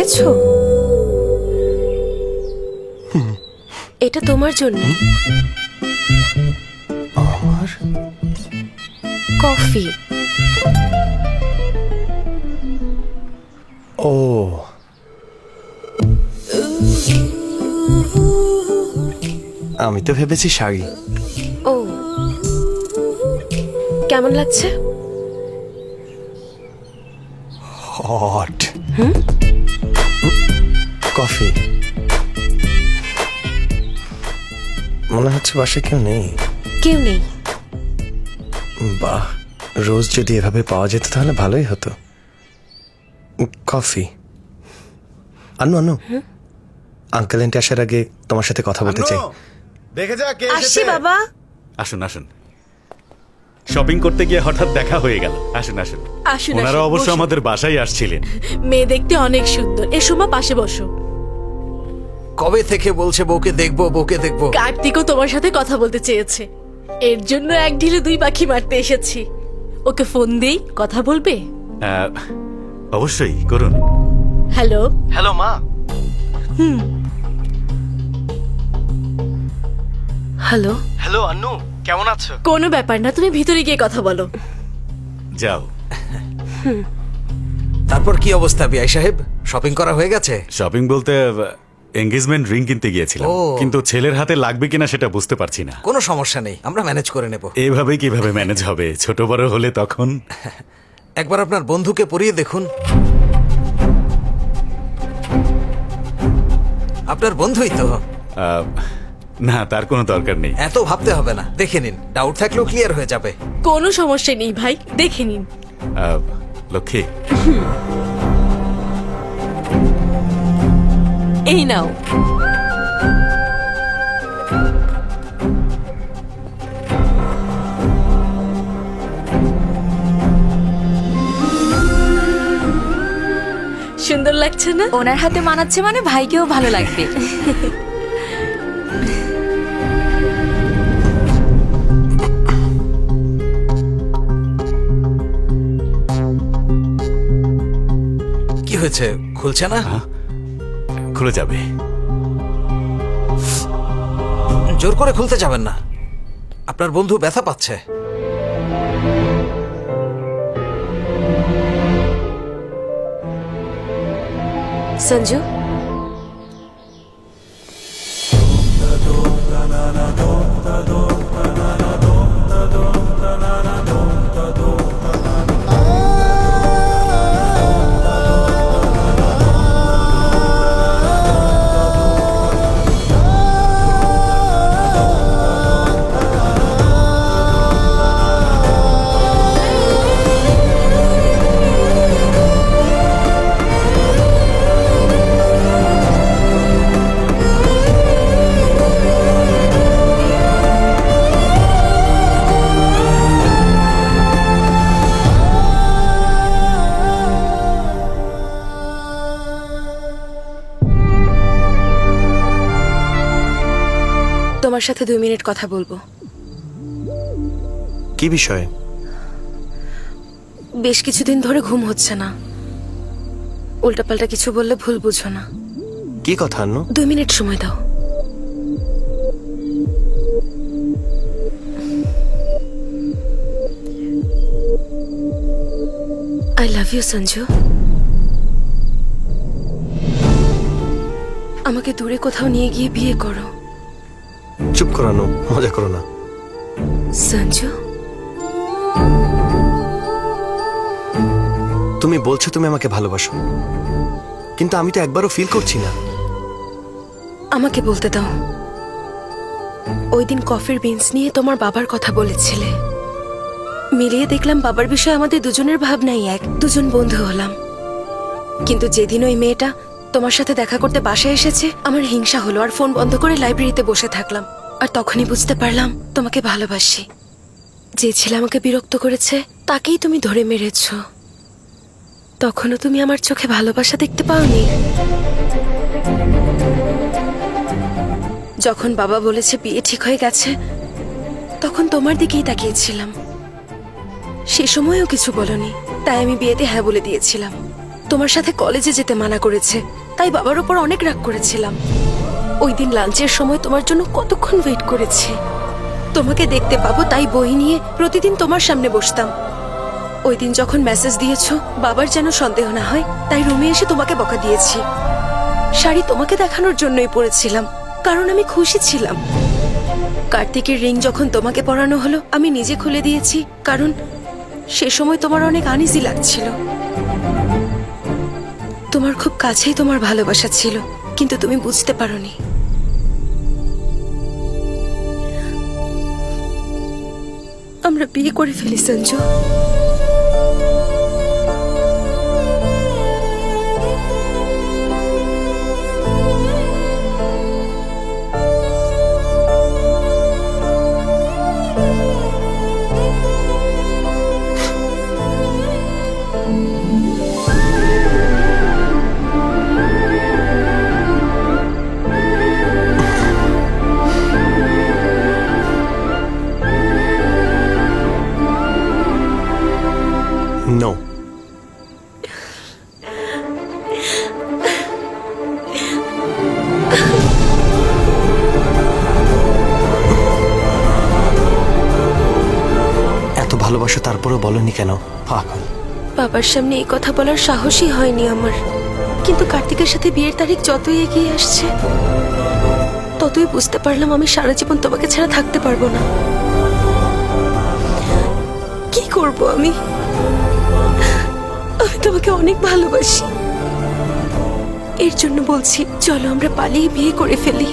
এনেছো? এটা তোমার জন্য। আমার কফি। ও আমি তো ভেবেছি শাড়ি। ও, কেমন লাগছে? Hot coffee. মনে হচ্ছে বাসায় কেউ নেই। কেউ নেই? বাহ, রোজ যদি এভাবে পাওয়া যেত তাহলে ভালোই হতো। কফি। আনু আনু, আঙ্কেল আন্টি আসার আগে তোমার সাথে কথা বলতে চাই। দেখে যা কে আসছি এসেছে। বাবা। আসুন আসুন, শপিং করতে গিয়ে হঠাৎ দেখা হয়ে গেল। আসুন আসুন। আসুন, ওনারা আসুন, অবশ্য বসুন। আমাদের বাসায় আসছিলেন। মেয়ে দেখতে অনেক সুন্দর। এসো মা, পাশে বসো। কবে থেকে বলছে বউকে দেখবো বউকে দেখবো। কার্তিকও তোমার সাথে কথা বলতে চেয়েছে, এর জন্য এক ঢিলে দুই পাখি মারতে এসেছি। ওকে ফোন দেই, কথা বলবে? অবশ্যই করুন। হ্যালো। হ্যালো মা। হ্যালো। হ্যালো আন্নু, কেমন আছো? কোনো ব্যাপার না, তুমি ভিতরে গিয়ে কথা বলো। যাও। তারপর কি অবস্থা বিআই সাহেব, শপিং করা হয়ে গেছে? শপিং বলতে এঙ্গেজমেন্ট রিং কিনতে গিয়েছিলাম, ও। কিন্তু ছেলের হাতে লাগবে কিনা সেটা বুঝতে পারছি না। কোনো সমস্যা নেই, আমরা ম্যানেজ করে নেব। এভাবে কিভাবে ম্যানেজ হবে? ছোট বড় হলে তখন। একবার আপনার বন্ধুকে পরিয়ে দেখুন। আপনার বন্ধুই তো। না, তার কোনো দরকার নেই। এত ভাবতে হবে না, দেখে নিন, ডাউট থাকলেও ক্লিয়ার হয়ে যাবে। কোনো সমস্যা নেই ভাই, দেখে নিন। লক্ষ্মী, এই নাও। সুন্দর লাগছে না? ওনার হাতে মানাচ্ছে মানে ভাইকেও ভালো লাগবে। কি হয়েছে, খুলছে না? খুলে যাবে। জোর করে খুলতে যাবেন না, আপনার বন্ধু ব্যথা পাচ্ছে। সঞ্জু, তোমার সাথে 2 মিনিট কথা বলবো। কি বিষয়ে? বেশ কিছুদিন ধরে ঘুম হচ্ছে না। উল্টাপাল্টা কিছু বললে ভুল বুঝো না। কি কথা আন্নু? 2 মিনিট সময় দাও। I love you Sanju. আমাকে দূরে কোথাও নিয়ে গিয়ে বিয়ে করো। চুপ করো আন্নু, মজা করো না। সঞ্জু, তুমি বলছো তুমি আমাকে ভালোবাসো, কিন্তু আমি তো একবারও ফিল করছি না। আমাকে বলতে দাও। ওই দিন কফির বিনস নিয়ে তোমার বাবার কথা বলেছিলে, মিলিয়ে দেখলাম বাবার বিষয়ে আমাদের দুজনের ভাবনাই এক। দুজন বন্ধু হলাম। কিন্তু যেদিন ওই মেয়েটা তোমার সাথে দেখা করতে বাসায় এসেছে, আমার হিংসা হলো আর ফোন বন্ধ করে লাইব্রেরিতে বসে থাকলাম। আর তখনই বুঝতে পারলাম তোমাকে ভালোবাসি। যে ছেলে আমাকে বিরক্ত করেছে তাকেই তুমি ধরে মেরেছ। তখনও তুমি আমার চোখে ভালোবাসা দেখতে পাওনি। যখন বাবা বলেছে বিয়ে ঠিক হয়ে গেছে, তখন তোমার দিকেই তাকিয়েছিলাম। সে সময়ও কিছু বলনি, তাই আমি বিয়েতে হ্যাঁ বলে দিয়েছিলাম। তোমার সাথে কলেজে যেতে মানা করেছে, তাই বাবার উপর অনেক রাগ করেছিলাম। ওই দিন লাঞ্চের সময় তোমার জন্য কতক্ষণ ওয়েট করেছি। তোমাকে দেখতে পাবো তাই বই নিয়ে প্রতিদিন তোমার সামনে বসতাম। ওই দিন যখন মেসেজ দিয়েছো বাবার যেন সন্দেহ না হয়, তাই রুমে এসে তোমাকে বকা দিয়েছি। শাড়ি তোমাকে দেখানোর জন্যই পরেছিলাম, কারণ আমি খুশি ছিলাম। কার্তিকের রিং যখন তোমাকে পরানো হলো আমি নিজে খুলে দিয়েছি, কারণ সে সময় তোমার অনেক আনইজি লাগছিল। তোমার খুব কাছেই তোমার ভালোবাসা ছিল, কিন্তু তুমি বুঝতে পারোনি। আমরা বিয়ে করে ফেলি সঞ্জু। নো। এত ভালোবাসা তারপরেও বলনি কেন? পাগল। বাবার সামনে এই কথা বলার সাহসই হয়নি আমার। কিন্তু কার্তিকের সাথে বিয়ের তারিখ যতই এগিয়ে আসছে ততই বুঝতে পারলাম আমি সারা জীবন তোমাকে ছাড়া থাকতে পারবো না। কি করব আমি? আমি তোমাকে অনেক ভালোবাসি। এর জন্য বলছি, চলো আমরা পালিয়ে বিয়ে করে ফেলি।